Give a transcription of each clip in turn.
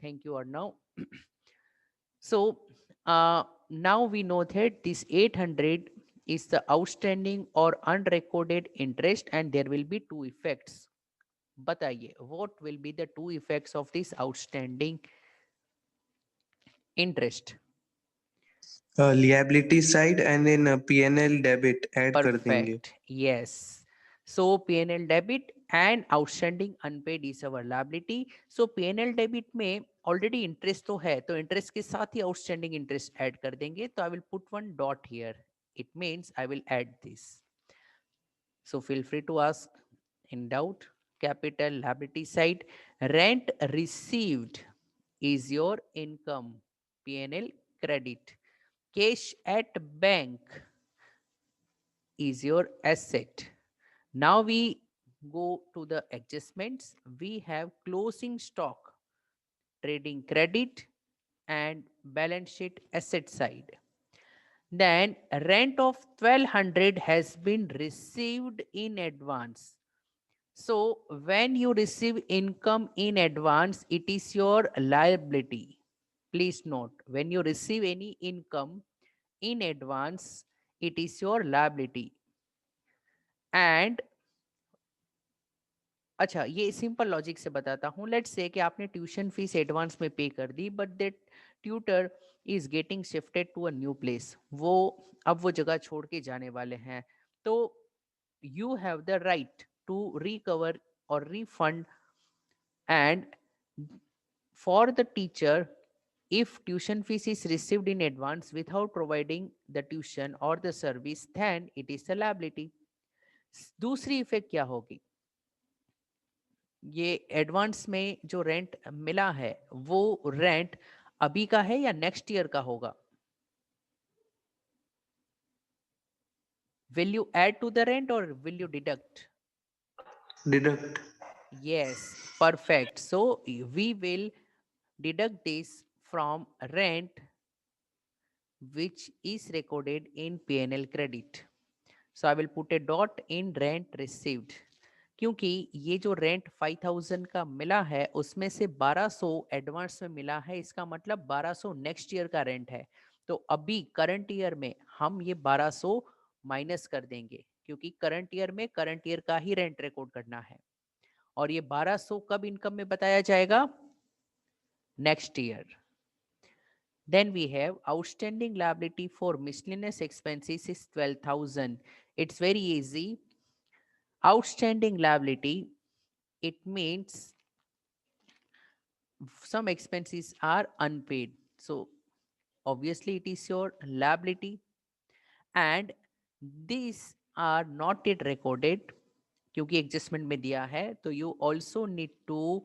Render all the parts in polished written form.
Thank you, Arnav. So now we know that this 800 is the outstanding or unrecorded interest, and there will be two effects. बताइए what will be the two effects of this outstanding interest? liability side and then P&L debit add कर देंगे. Perfect. Yes. So P&L debit and outstanding unpaid is our liability. So P&L debit में already interest तो है, तो interest के साथ ही outstanding interest add कर देंगे. तो I will put one dot here. It means I will add this. So feel free to ask in doubt. Capital liability side, rent received is your income, P&L credit. Cash at bank is your asset. Now we go to the adjustments. We have closing stock, trading credit, and balance sheet asset side. Then rent of 1200 has been received in advance. So when you receive income in advance, it is your liability. Please note, when you receive any income in advance, it is your liability. And अच्छा, ये simple logic से बताता हूँ. Let's say कि आपने tuition fees advance में pay कर दी, but that tutor is getting shifted to a new place. वो अब वो जगह छोड़ के जाने वाले हैं. तो you have the right to recover or refund. And for the teacher, if tuition fees is received in advance without providing the tuition or the service, then it is a liability. दूसरी effect क्या होगी? ये advance में जो rent मिला है, वो rent अभी का है या नेक्स्ट ईयर का होगा? Will you add to the rent or will you deduct? Deduct. Yes, perfect. So we will deduct this from rent which is recorded in P&L credit. So I will put a dot in rent received. क्योंकि ये जो rent 5000 का मिला है उसमें से 1200 advance में मिला है, इसका मतलब 1200 नेक्स्ट ईयर का रेंट है. तो अभी करंट ईयर में हम ये 1200 माइनस कर देंगे, क्योंकि करंट ईयर में करंट ईयर का ही रेंट रिकॉर्ड करना है. और ये 1200 कब इनकम में बताया जाएगा? Next year. Then we have outstanding liability for miscellaneous expenses is 12,000. It's very easy. Outstanding liability, it means some expenses are unpaid. So obviously it is your liability, and these are not yet recorded क्योंकि adjustment में दिया है. तो you also need to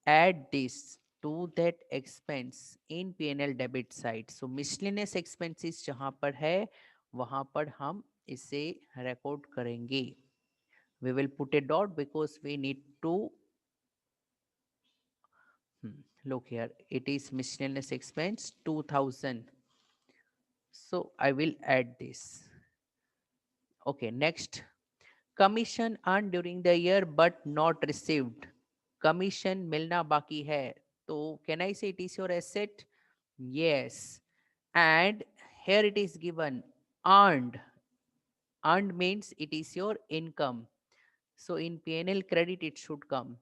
add this to that expense in P&L debit side. So miscellaneous expenses जहां पर है वहां पर हम इसे record करेंगे. We will put a dot because we need to look here. It is miscellaneous expense 2000. So I will add this. Okay, next. Commission earned during the year but not received. Commission milna baki hai. So can I say it is your asset? Yes. And here it is given earned. Earned means it is your income. So in P&L credit it should come.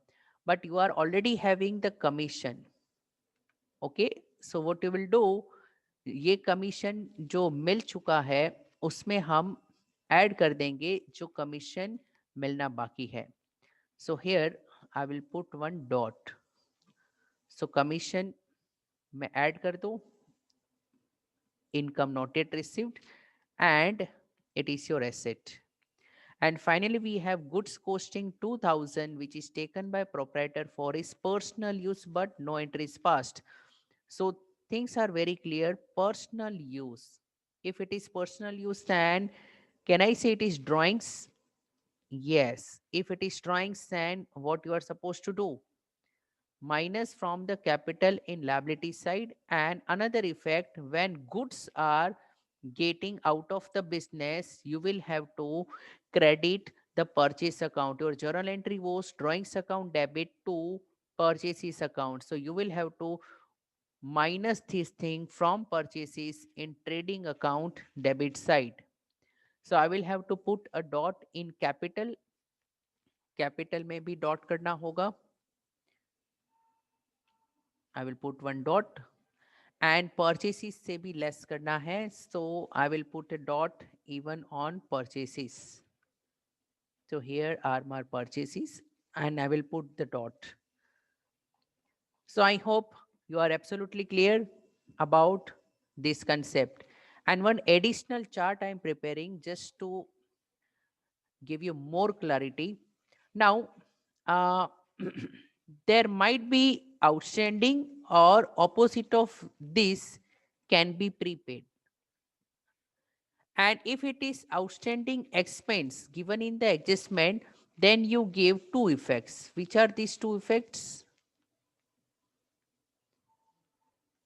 But you are already having the commission. Okay. So what you will do, ये commission जो मिल चुका है उसमें हम add कर देंगे जो commission मिलना बाकी है. So here I will put one dot. So commission मैं ऐड कर दूं, income not yet received, and it is your asset. And finally we have goods costing 2000 which is taken by proprietor for his personal use but no entry is passed. So things are very clear. Personal use. If it is personal use, then can I say it is drawings? Yes. If it is drawings, then what you are supposed to do? Minus from the capital in liability side. And another effect, when goods are getting out of the business, you will have to credit the purchase account. Your journal entry was drawings account debit to purchases account. So you will have to minus this thing from purchases in trading account debit side. So I will have to put a dot in capital. Capital में भी dot करना होगा. I will put one dot. And purchases से भी less करना है, so I will put a dot even on purchases. So here are my purchases and I will put the dot. So I hope you are absolutely clear about this concept. And one additional chart I am preparing just to give you more clarity. Now, uh, there might be outstanding or opposite of this can be prepaid. And if it is outstanding expense given in the adjustment, then you give two effects. Which are these two effects?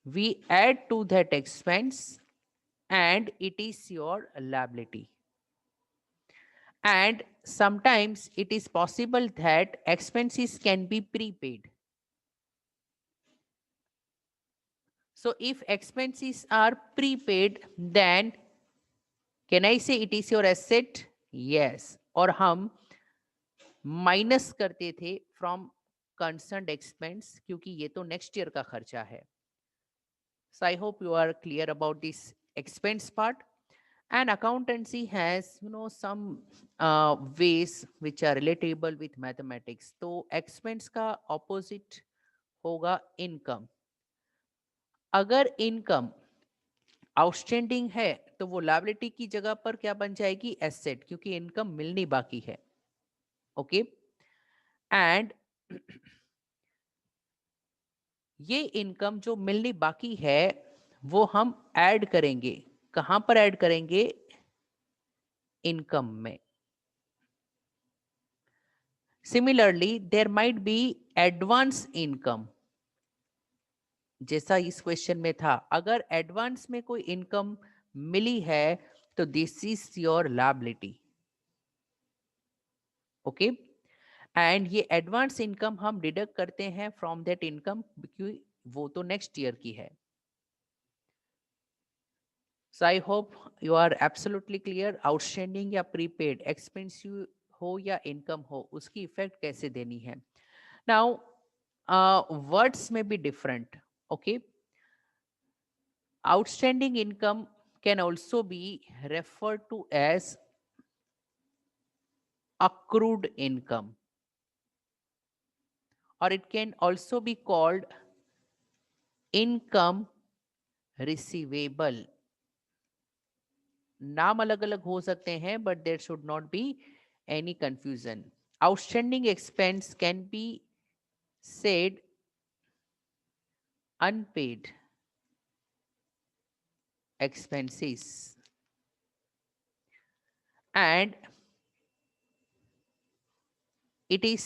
We add to that expense and it is your liability. And sometimes it is possible that expenses can be prepaid. So if expenses are prepaid, then can I say it is your asset? Yes. और हम minus करते थे from concerned expense क्योंकि ये तो next year का खर्चा है. So I hope you are clear about this expense part. And accountancy has some ways which are relatable with mathematics. तो expense का opposite होगा income. अगर income आउटस्टैंडिंग है तो वो लायबिलिटी की जगह पर क्या बन जाएगी? एसेट, क्योंकि इनकम मिलनी बाकी है. ओके. एंड ये इनकम जो मिलनी बाकी है वो हम ऐड करेंगे. कहां पर ऐड करेंगे? इनकम में. Similarly there might be advance income, जैसा इस क्वेश्चन में था. अगर एडवांस में कोई इनकम मिली है तो this is your liability. Okay. And ये एडवांस इनकम हम डिडक्ट करते हैं फ्रॉम दैट इनकम क्योंकि वो तो नेक्स्ट ईयर की है. So I hope you are absolutely clear. Outstanding या प्रीपेड एक्सपेंसिव हो या इनकम हो, उसकी इफेक्ट कैसे देनी है. नाउ वर्ड्स में भी different. Okay. Outstanding income can also be refer to as accrued income, or it can also be called income receivable. नाम अलग अलग हो सकते हैं but there should not be any confusion. Outstanding expense can be said unpaid expenses, and it is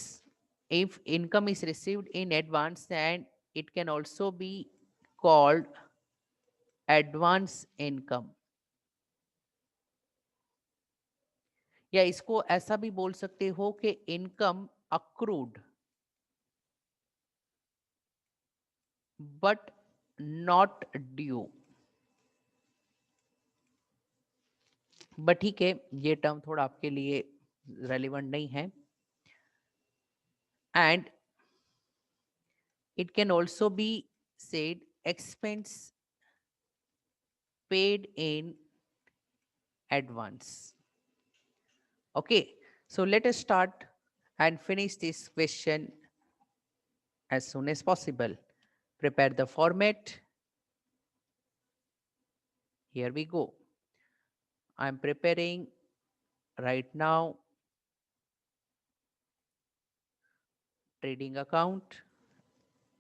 if income is received in advance, and it can also be called advance income. या इसको ऐसा भी बोल सकते हो कि income accrued but not due. But ठीक है, ये टर्म थोड़ा आपके लिए रेलिवेंट नहीं है. And it can also be said expense paid in advance. Okay, so let us start and finish this question as soon as possible. Prepare the format. Here we go. I am preparing right now trading account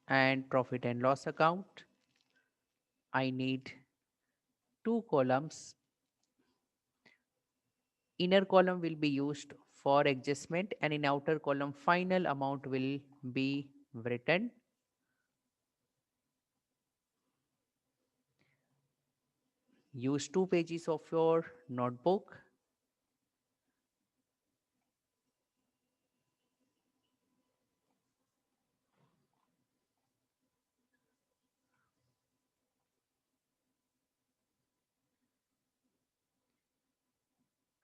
and profit and loss account. I need two columns. Inner column will be used for adjustment and in outer column final amount will be written. Use 2 pages of your notebook.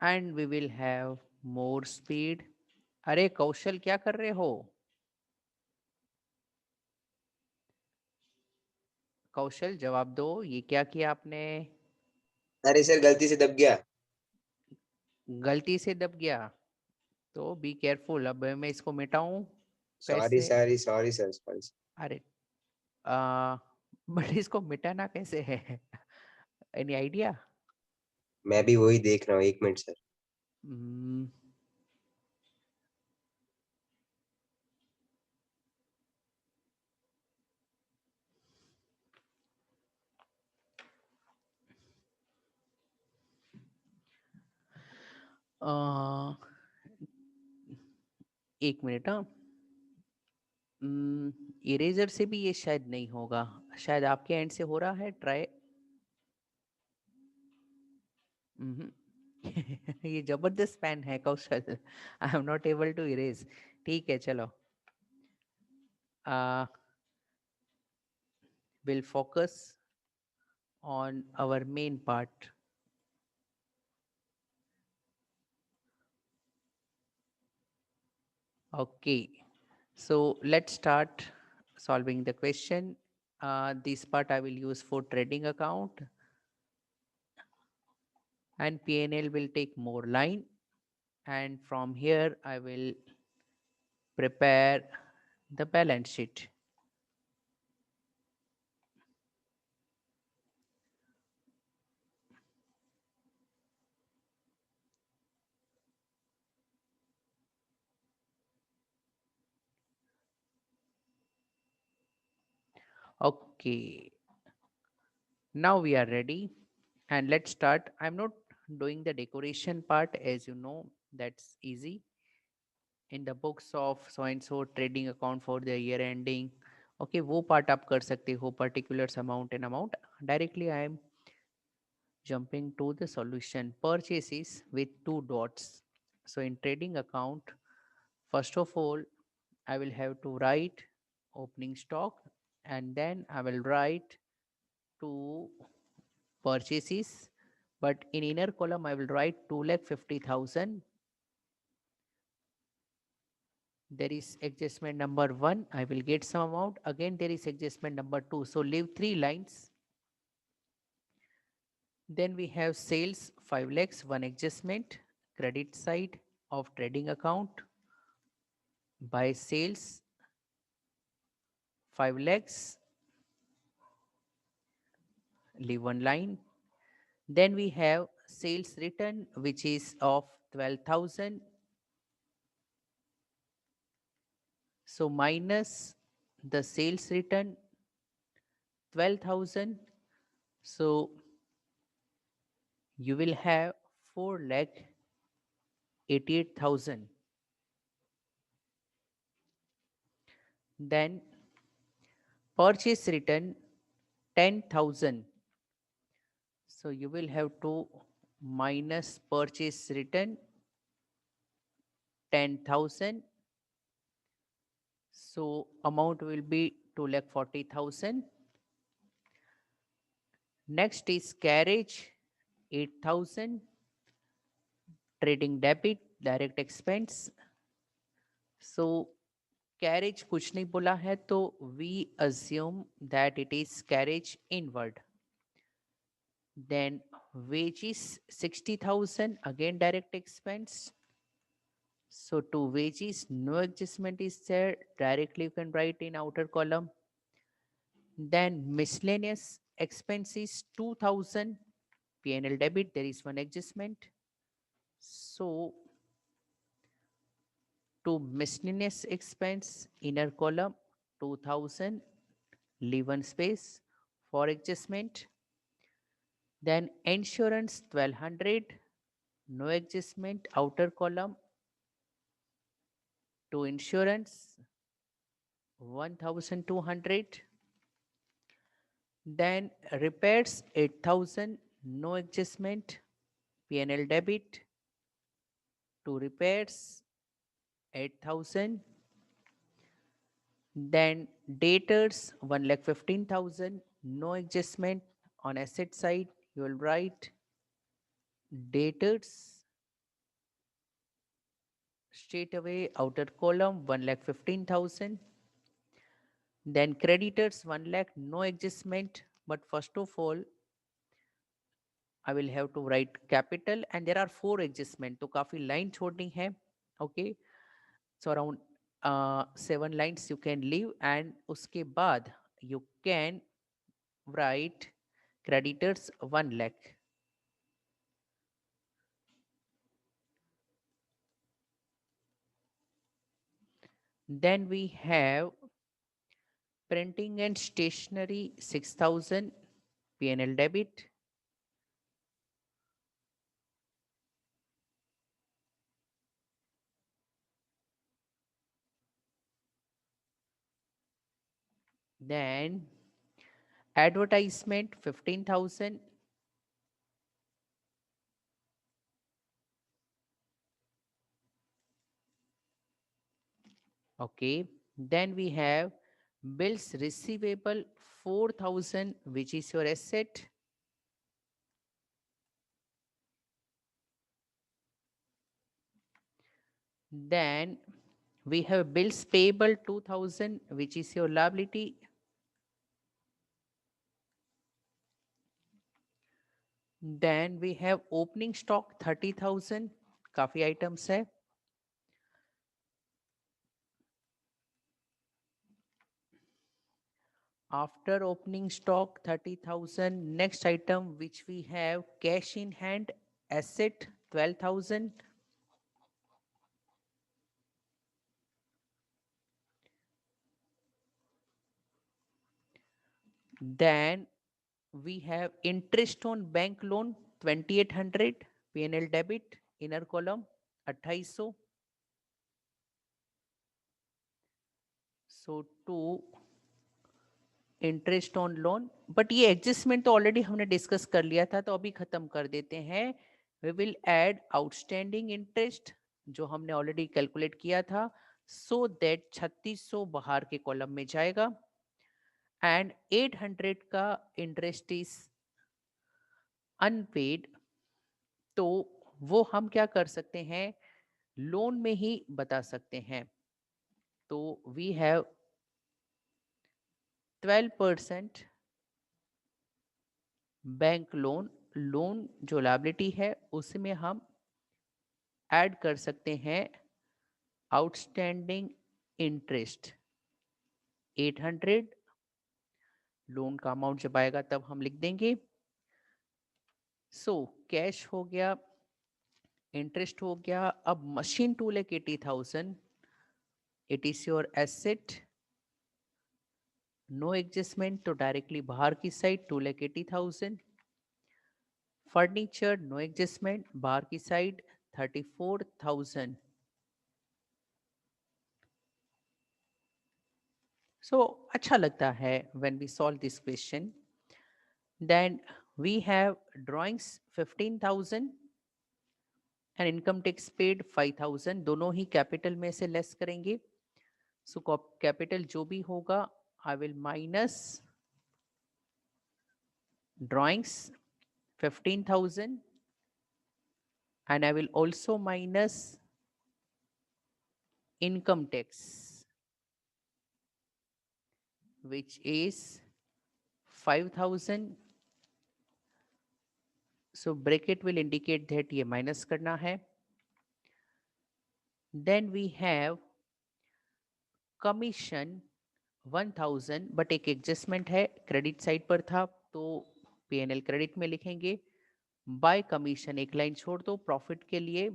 and we will have more speed. अरे कौशल क्या कर रहे हो? कौशल जवाब दो, ये क्या किया आपने? अरे सर गलती से दब गया। गलती से दब गया तो बी केयरफुल। अब मैं इसको मिटाऊं सॉरी कैसे? Sorry sorry sir sorry. अरे आ, बट इसको मिटाना कैसे है? Any idea? मैं भी वही देख रहा हूँ, एक मिनट सर। एक मिनट। हाँ, इरेजर से भी ये शायद नहीं होगा। शायद आपके एंड से हो रहा है ट्राई। ये जबरदस्त पेन है Kaushal. I am not able to erase. ठीक है चलो, will focus on our main part. Okay, so let's start solving the question. This part I will use for trading account, and PNL will take more line, and from here I will prepare the balance sheet. Okay, now we are ready, and let's start. I'm not doing the decoration part, as you know, that's easy. In the books of so and so trading account for the year ending, okay, वो part आप कर सकते हो, particulars amount and amount. Directly I am jumping to the solution. Purchases with two dots. So in trading account, first of all, I will have to write opening stock, and then I will write to purchases. But in inner column, I will write 2,50,000. There is adjustment number 1. I will get some amount. Again, there is adjustment number 2. So leave 3 lines. Then we have sales 5 lakhs, 1 adjustment, credit side of trading account. By sales 5 lakhs, leave 1 line. Then we have sales return, which is of 12,000. So minus the sales return 12,000. So you will have 4 lakh 88,000. Then purchase return 10,000. So you will have to minus purchase return 10,000. So amount will be 2,40,000. Next is carriage 8,000. Trading debit, direct expense. So carriage कुछ नहीं बोला है, तो we assume that it is carriage inward. Then wages 60,000, again direct expense. So to wages, no adjustment is there. Directly you can write in outer column. Then miscellaneous expenses 2,000. P&L debit, there is one adjustment. So to miscellaneous expense, inner column 2,000, leave one space for adjustment. Then insurance 1,200, no adjustment, outer column. To insurance 1,200. Then repairs 8,000, no adjustment, P&L debit. To repairs 8,000. Then debtors 1,15,000, no adjustment. On asset side, you will write debtors straight away outer column 1,15,000. Then creditors 1 lakh, no adjustment, but first of all I will have to write capital and there are 4 adjustment, तो काफी line छोड़नी है. Okay, so around 7 lines you can leave and उसके बाद you can write creditors 1 lakh. Then we have printing and stationery 6,000 P&L debit. Then advertisement 15,000. Okay. Then we have bills receivable 4,000, which is your asset. Then we have bills payable 2,000, which is your liability. Then we have opening stock 30,000. काफी items है. After opening stock 30,000, next item which we have cash in hand asset 12,000. Then we have interest on bank loan 2,800 P&L debit inner column 2800. So to interest on loan, but ये adjustment तो already हमने discuss कर लिया था तो अभी खत्म कर देते हैं. We will add outstanding interest जो हमने ऑलरेडी कैलकुलेट किया था, सो दैट 3600 बाहर के कॉलम में जाएगा एंड 800 का इंटरेस्ट इज अनपेड. तो वो हम क्या कर सकते हैं, लोन में ही बता सकते हैं. तो we have 12% bank loan, loan जो लायबिलिटी है उसमें हम ऐड कर सकते हैं आउटस्टैंडिंग इंटरेस्ट 800. लोन का अमाउंट जब आएगा तब हम लिख देंगे. सो कैश हो गया, इंटरेस्ट हो गया. अब machine 2,80,000, it is your asset, no adjustment, तो डायरेक्टली बाहर की साइड 2,80,000. फर्नीचर नो एडजस्टमेंट, बाहर की साइड 34,000. So अच्छा लगता है when we solve this question. Then we have drawings 15,000 and income tax paid 5,000. दोनों ही कैपिटल में से लेस करेंगे. So कैपिटल जो भी होगा I will minus drawings 15,000 and I will also minus income tax, which is 5,000. So bracket will indicate that ये minus करना है. Then we have commission 1,000, but एक एडजस्टमेंट है, क्रेडिट साइड पर था तो P&L क्रेडिट में लिखेंगे. बाय कमीशन एक लाइन छोड़ दो प्रॉफिट के लिए.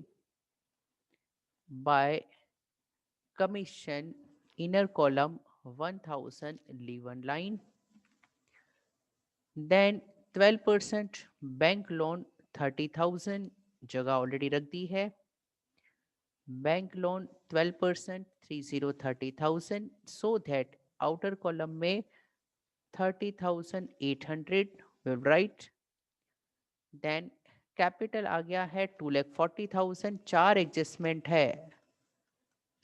By commission inner column 1,000 leave one line. Then 12% bank loan 30,000 जगह ऑलरेडी रख दी है. Bank loan 12% 30,000 so that outer column में 30,800 will write. Then कैपिटल आ गया है 2,40,000. 4 एडजस्टमेंट है.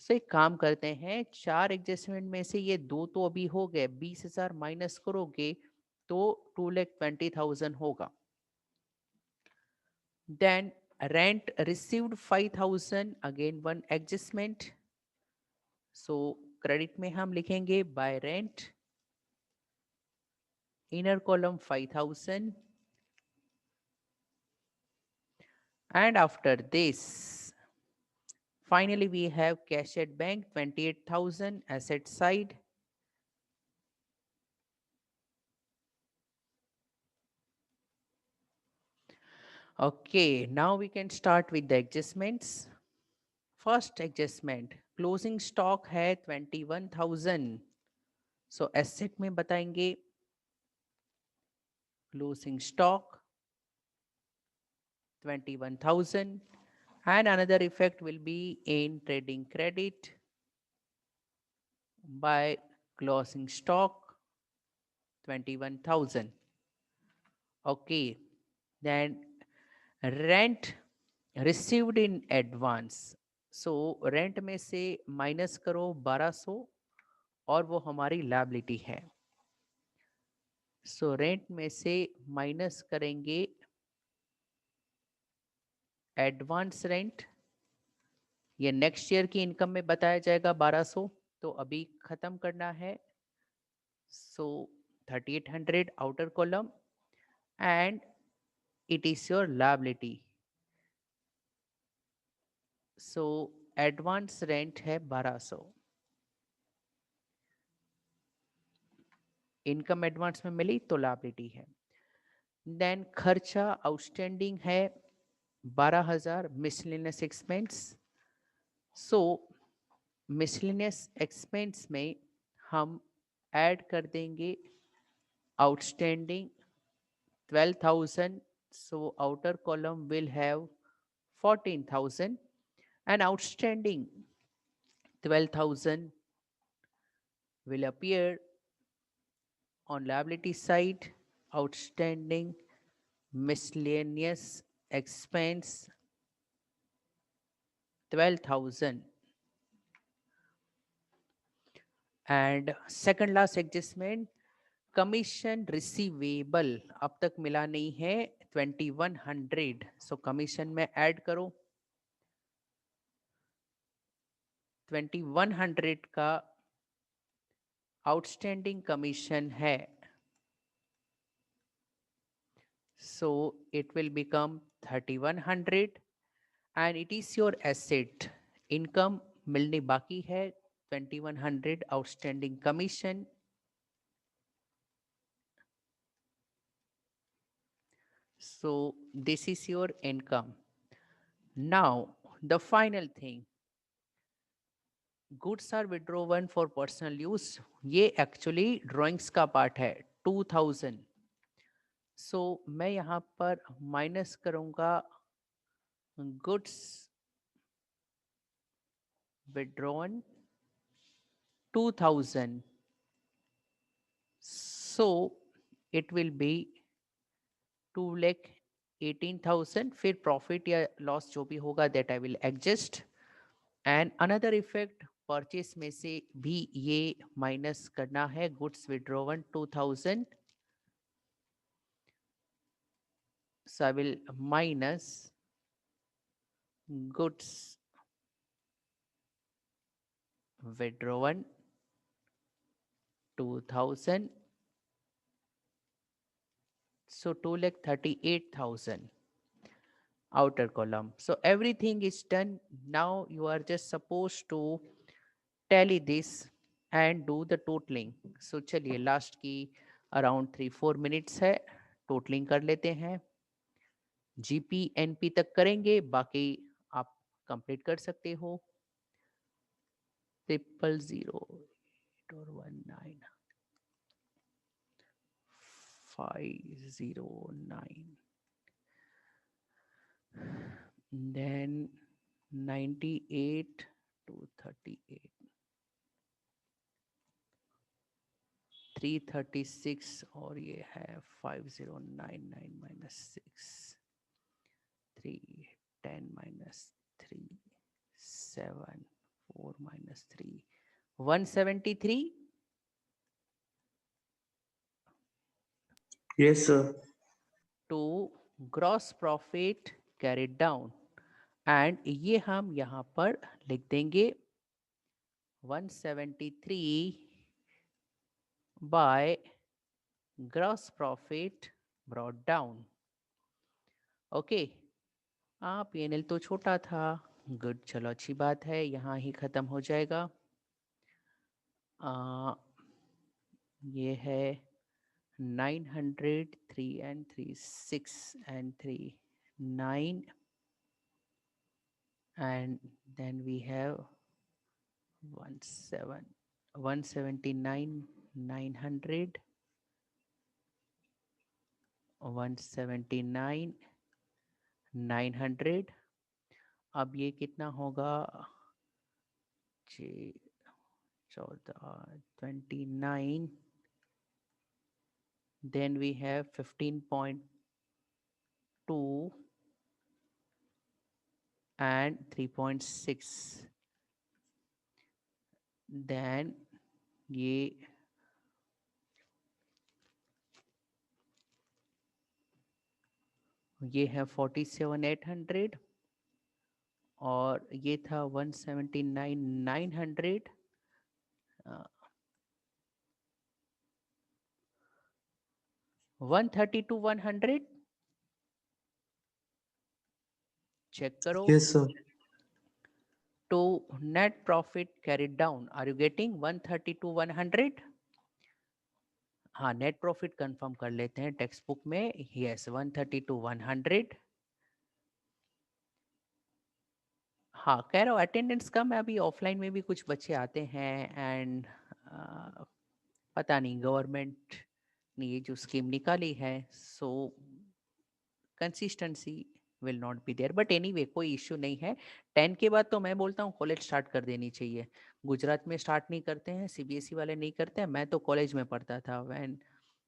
सो एक काम करते हैं, 4 एडजस्टमेंट में से ये 2 तो अभी हो गए, 20,000 माइनस करोगे तो 2,20,000 होगा. Then Rent received 5,000, again one adjustment. So credit में हम लिखेंगे by rent, inner column 5,000, and after this finally we have cash at bank 28,000 asset side. Okay, now we can start with the adjustments. First adjustment, closing stock है 21,000. So asset में बताएंगे closing stock 21,000, and another effect will be in trading credit by closing stock 21,000. Okay, then rent received in advance. So rent में से minus करो 1200 और वो हमारी liability है. सो रेंट में से माइनस करेंगे एडवांस रेंट, ये नेक्स्ट ईयर की इनकम में बताया जाएगा 1200, तो अभी खत्म करना है. सो 3800 outer column and it is your liability. So advance rent है 1200, इनकम एडवांस में मिली तो लायबिलिटी है. देन खर्चा आउटस्टैंडिंग है 12,000 मिसलेनियस एक्सपेंस. सो मिसलेनियस एक्सपेंस में हम ऐड कर देंगे outstanding 12,000. So outer column will have 14,000 and outstanding 12,000 will appear on liability side. Outstanding miscellaneous expense 12,000. And second last adjustment, commission receivable अब तक मिला नहीं है 2100. सो कमीशन में ऐड करो 2100 का आउटस्टैंडिंग कमीशन है. So it will become 3100 and it is your asset. Income मिलने बाकी है 2100 outstanding commission. So this is your income. Now the final thing, goods are withdrawn for personal use. ये actually drawings का part है 2000. So मैं यहाँ पर minus करूँगा goods withdrawn 2000. So it will be 2,18,000. फिर प्रॉफिट या लॉस जो भी होगा that I will adjust. And another effect purchase में से भी ये माइनस करना है. Goods withdrawn 2000. So I will minus goods withdrawn 2000. So 2,38,000 outer column. So everything is done. Now you are just supposed to tally this and do the totaling. So चलिए last की around 3-4 minutes है, totalling कर लेते हैं. GP NP तक करेंगे, बाकी आप कंप्लीट कर सकते हो. 000 509, then 98 to 38, 336 और ये है 5099 minus 6, 3 10 minus 3 7 4 minus 3 173. Yes, sir. To gross profit carried down, and ये हम यहाँ पर लिख देंगे 173 by gross profit brought down. Okay, P&L तो छोटा था, गुड, चलो अच्छी बात है, यहाँ ही खत्म हो जाएगा। ये है 900, 3 and 3, 6 and 3, 9, and then we have 179, 900, 179, 900। अब ये कितना होगा, 14, 29, then we have 15.2 and 3.6, then ये है 47,800 और ये था 179,900। 132,100 चेक करो। Yes, sir. To net profit carried down, are you getting 132,100? हाँ, नेट प्रॉफिट कंफर्म कर लेते हैं टेक्स्ट बुक में। यस, 132,100। हाँ, कह रहा हूँ अटेंडेंस कम है, अभी ऑफलाइन में भी कुछ बच्चे आते हैं एंड पता नहीं गवर्नमेंट ने ये जो स्कीम निकाली है, so consistency will not be there, but anyway कोई इश्यू नहीं है। 10 के बाद तो मैं बोलता हूँ कॉलेज स्टार्ट कर देनी चाहिए। गुजरात में स्टार्ट नहीं करते हैं, सीबीएसई वाले नहीं करते हैं। मैं तो कॉलेज में पढ़ता था when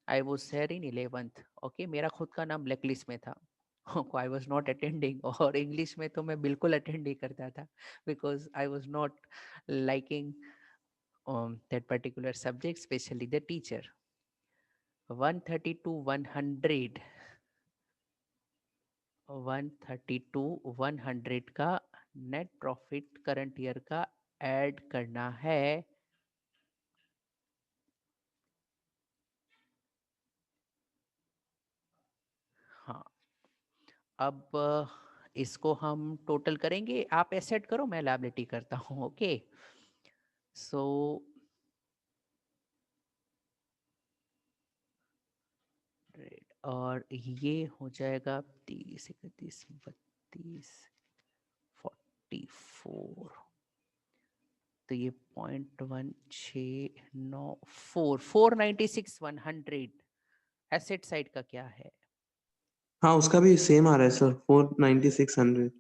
I was there in 11th। Okay, मेरा खुद का नाम ब्लैक लिस्ट में था। आई वाज नॉट अटेंडिंग, और इंग्लिश में तो मैं बिल्कुल अटेंड नहीं करता था because I was not liking that particular subject, specially the teacher. 132 100 132 100 का नेट प्रॉफिट करंट ईयर का ऐड करना है। हाँ, अब इसको हम टोटल करेंगे। आप एसेट करो, मैं लायबिलिटी करता हूँ। ओके, सो और ये हो जाएगा 30, 31, 32, 44, तो ये 0.1694, 496,100 एसेट साइड का क्या है? हाँ, उसका भी सेम आ रहा है सर, 49600।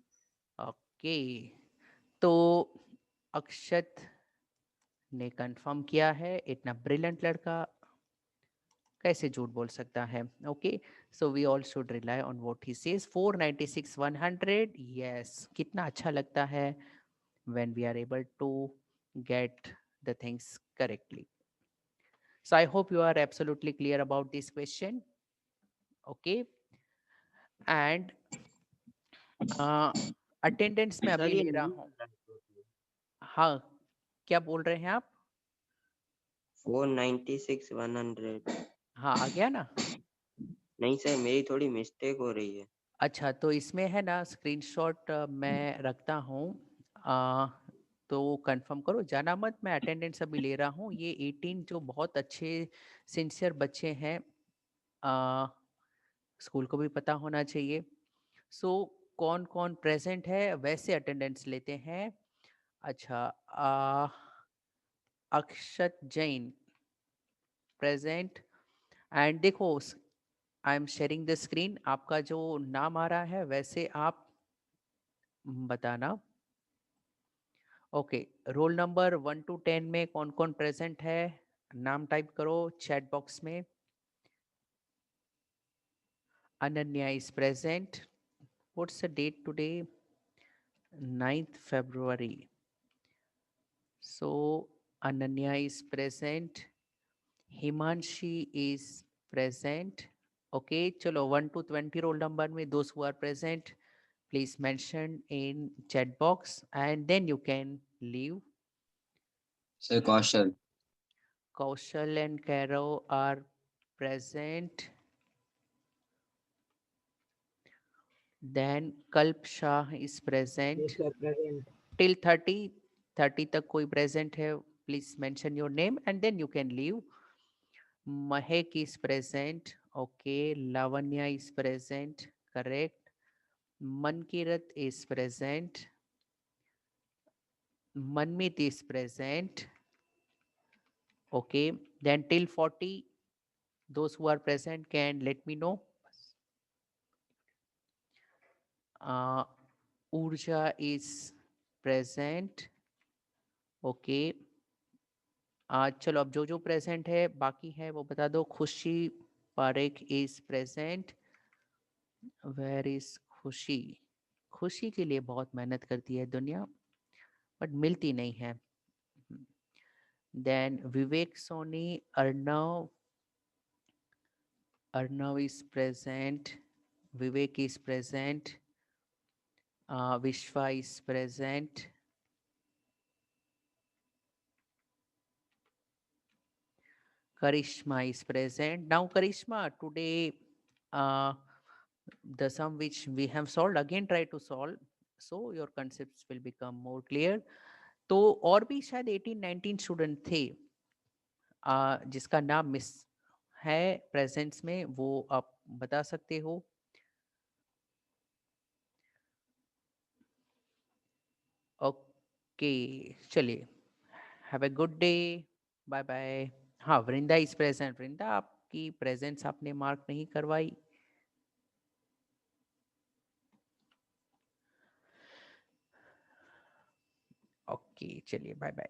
ओके, तो अक्षत ने कंफर्म किया है। इतना ब्रिलियंट लड़का कैसे झूठ बोल सकता है? Okay, so we all should rely on what he says. 496,100, yes, कितना अच्छा लगता है when we are able to get the things correctly. So I hope you are absolutely clear about this question. Okay, and attendance में अभी ले रहा हूँ। हाँ, क्या बोल रहे हैं आप? 496,100। हाँ, आ गया ना? नहीं सर, मेरी थोड़ी मिस्टेक हो रही है। अच्छा, तो इसमें है ना स्क्रीनशॉट मैं रखता हूँ, तो कंफर्म करो, जाना मत। मैं अटेंडेंस अभी ले रहा हूँ। ये 18 जो बहुत अच्छे सिंसियर बच्चे हैं, स्कूल को भी पता होना चाहिए। सो कौन कौन प्रेजेंट है वैसे अटेंडेंस लेते हैं। अच्छा, अक्षत जैन प्रेजेंट, एंड देखो I am sharing the screen. आपका जो नाम आ रहा है वैसे आप बताना। ओके, रोल नंबर 1 to 10 में कौन कौन प्रेजेंट है, नाम टाइप करो चैट बॉक्स में। Ananya is present. What's the date today? 9th February. So Ananya is present. Himanshi is present. Okay, चलो 1 to 20 roll number में those who are present, Please mention in chat box and then you can leave. Sir Kaushal. Kaushal and Caro are present. Then Kalp Shah is present. Yes, sir, present. Till 30 तक कोई present है, please mention your name and then you can leave. Mahek is present. Okay. Lavanya is present. Correct. Mankirat is present. Manmit is present. Okay. Then till 40, those who are present can let me know. Urja is present. Okay. चलो अब जो जो present है बाकी है वो बता दो. Khushi Parekh is present. Where is Khushi? Khushi के लिए बहुत मेहनत करती है दुनिया बट मिलती नहीं है. Then Vivek Soni, Arnav is present. Vivek is present. Vishwa is present. Karishma is present. Now Karishma, today the sum which we have solved, again try to solve, so your concepts will become more clear. तो और भी शायद 18-19 student थे जिसका नाम miss है presents में, वो आप बता सकते हो. ओके चलिए, have a good day, bye bye. हाँ, वृंदा इज प्रेजेंट. वृंदा, आपकी प्रेजेंस आपने मार्क नहीं करवाई. ओके चलिए, बाय बाय.